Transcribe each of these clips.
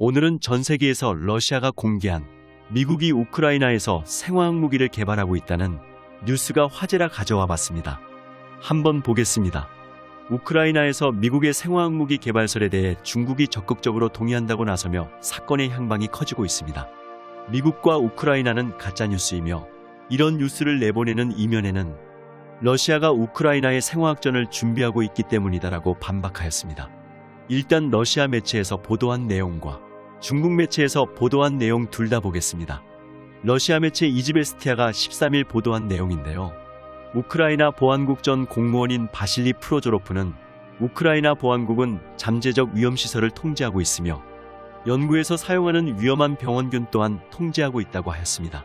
오늘은 전 세계에서 러시아가 공개한 미국이 우크라이나에서 생화학 무기를 개발하고 있다는 뉴스가 화제라 가져와 봤습니다. 한번 보겠습니다. 우크라이나에서 미국의 생화학 무기 개발설에 대해 중국이 적극적으로 동의한다고 나서며 사건의 향방이 커지고 있습니다. 미국과 우크라이나는 가짜뉴스이며 이런 뉴스를 내보내는 이면에는 러시아가 우크라이나의 생화학전을 준비하고 있기 때문이다라고 반박하였습니다. 일단 러시아 매체에서 보도한 내용과 중국 매체에서 보도한 내용 둘 다 보겠습니다. 러시아 매체 이즈베스티아가 13일 보도한 내용인데요. 우크라이나 보안국 전 공무원인 바실리 프로조로프는 우크라이나 보안국은 잠재적 위험시설을 통제하고 있으며 연구에서 사용하는 위험한 병원균 또한 통제하고 있다고 하였습니다.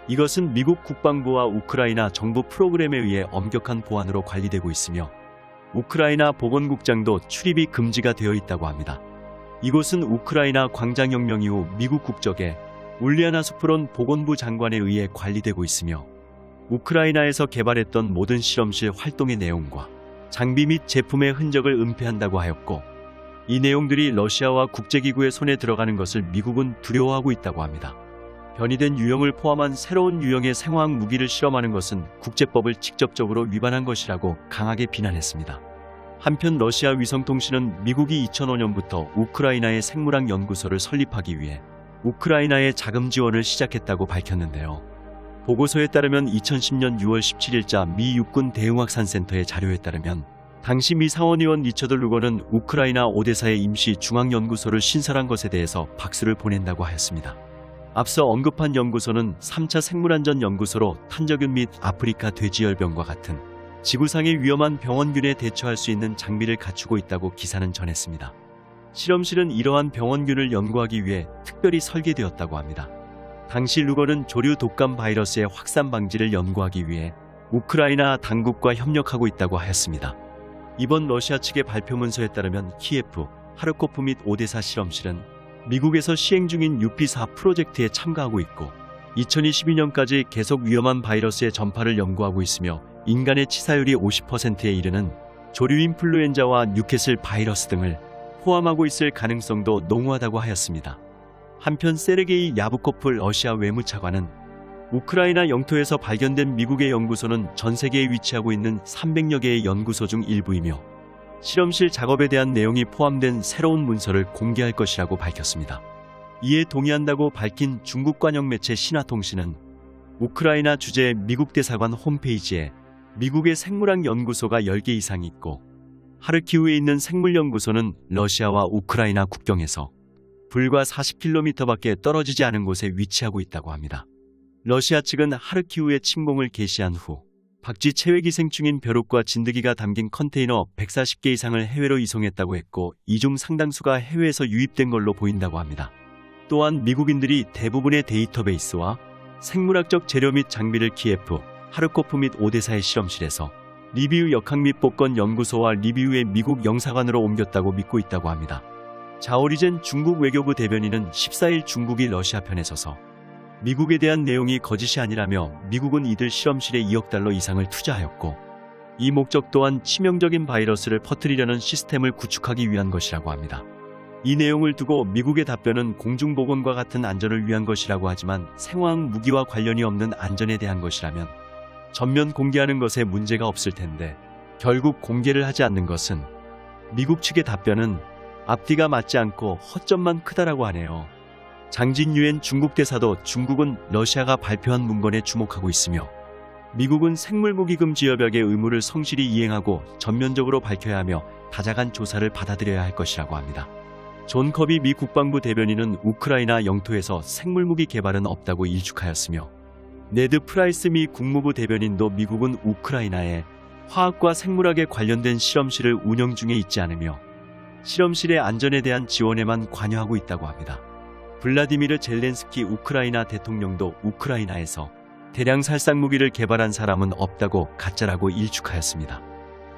이것은 미국 국방부와 우크라이나 정부 프로그램에 의해 엄격한 보안으로 관리되고 있으며 우크라이나 보건국장도 출입이 금지가 되어 있다고 합니다. 이곳은 우크라이나 광장혁명 이후 미국 국적의 울리아나 수프론 보건부 장관에 의해 관리되고 있으며 우크라이나에서 개발했던 모든 실험실 활동의 내용과 장비 및 제품의 흔적을 은폐한다고 하였고 이 내용들이 러시아와 국제기구의 손에 들어가는 것을 미국은 두려워하고 있다고 합니다. 변이된 유형을 포함한 새로운 유형의 생화학 무기를 실험하는 것은 국제법을 직접적으로 위반한 것이라고 강하게 비난했습니다. 한편 러시아 위성통신은 미국이 2005년부터 우크라이나의 생물학 연구소를 설립하기 위해 우크라이나에 자금 지원을 시작했다고 밝혔는데요. 보고서에 따르면 2010년 6월 17일자 미 육군 대응확산센터의 자료에 따르면 당시 미 상원의원 리처드 루거는 우크라이나 오데사의 임시 중앙연구소를 신설한 것에 대해서 박수를 보낸다고 하였습니다. 앞서 언급한 연구소는 3차 생물안전연구소로 탄저균 및 아프리카 돼지열병과 같은 지구상의 위험한 병원균에 대처할 수 있는 장비를 갖추고 있다고 기사는 전했습니다. 실험실은 이러한 병원균을 연구하기 위해 특별히 설계되었다고 합니다. 당시 루거는 조류 독감 바이러스의 확산 방지를 연구하기 위해 우크라이나 당국과 협력하고 있다고 하였습니다. 이번 러시아 측의 발표 문서에 따르면 키예프, 하르코프 및 오데사 실험실은 미국에서 시행 중인 UP4 프로젝트에 참가하고 있고 2022년까지 계속 위험한 바이러스의 전파를 연구하고 있으며 인간의 치사율이 50%에 이르는 조류 인플루엔자와 뉴캐슬 바이러스 등을 포함하고 있을 가능성도 농후하다고 하였습니다. 한편 세르게이 야부코프 러시아 외무차관은 우크라이나 영토에서 발견된 미국의 연구소는 전 세계에 위치하고 있는 300여 개의 연구소 중 일부이며 실험실 작업에 대한 내용이 포함된 새로운 문서를 공개할 것이라고 밝혔습니다. 이에 동의한다고 밝힌 중국 관영 매체 신화통신은 우크라이나 주재 미국 대사관 홈페이지에 미국의 생물학 연구소가 10개 이상 있고 하르키우에 있는 생물연구소는 러시아와 우크라이나 국경에서 불과 40km밖에 떨어지지 않은 곳에 위치하고 있다고 합니다. 러시아 측은 하르키우의 침공을 개시한 후 박쥐 체외기생충인 벼룩과 진드기가 담긴 컨테이너 140개 이상을 해외로 이송했다고 했고 이 중 상당수가 해외에서 유입된 걸로 보인다고 합니다. 또한 미국인들이 대부분의 데이터베이스와 생물학적 재료 및 장비를 키예프, 하르코프 및 오데사의 실험실에서 리비우 역학 및 복권 연구소와 리비우의 미국 영사관으로 옮겼다고 믿고 있다고 합니다. 자오리젠 중국 외교부 대변인은 14일 중국이 러시아 편에 서서 미국에 대한 내용이 거짓이 아니라며 미국은 이들 실험실에 2억 달러 이상을 투자하였고 이 목적 또한 치명적인 바이러스를 퍼뜨리려는 시스템을 구축하기 위한 것이라고 합니다. 이 내용을 두고 미국의 답변은 공중보건과 같은 안전을 위한 것이라고 하지만 생화학 무기와 관련이 없는 안전에 대한 것이라면 전면 공개하는 것에 문제가 없을 텐데 결국 공개를 하지 않는 것은 미국 측의 답변은 앞뒤가 맞지 않고 허점만 크다라고 하네요. 장진 유엔 중국 대사도 중국은 러시아가 발표한 문건에 주목하고 있으며 미국은 생물무기 금지 협약의 의무를 성실히 이행하고 전면적으로 밝혀야 하며 다자간 조사를 받아들여야 할 것이라고 합니다. 존 커비 미 국방부 대변인은 우크라이나 영토에서 생물무기 개발은 없다고 일축하였으며 네드 프라이스 미 국무부 대변인도 미국은 우크라이나에 화학과 생물학에 관련된 실험실을 운영 중에 있지 않으며 실험실의 안전에 대한 지원에만 관여하고 있다고 합니다. 블라디미르 젤렌스키 우크라이나 대통령도 우크라이나에서 대량 살상 무기를 개발한 사람은 없다고 가짜라고 일축하였습니다.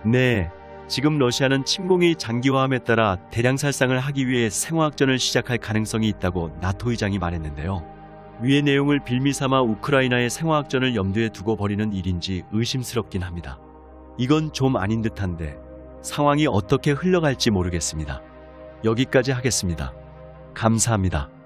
네, 지금 러시아는 침공이 장기화함에 따라 대량 살상을 하기 위해 생화학전을 시작할 가능성이 있다고 나토 의장이 말했는데요. 위의 내용을 빌미삼아 우크라이나의 생화학전을 염두에 두고 벌이는 일인지 의심스럽긴 합니다. 이건 좀 아닌 듯한데 상황이 어떻게 흘러갈지 모르겠습니다. 여기까지 하겠습니다. 감사합니다.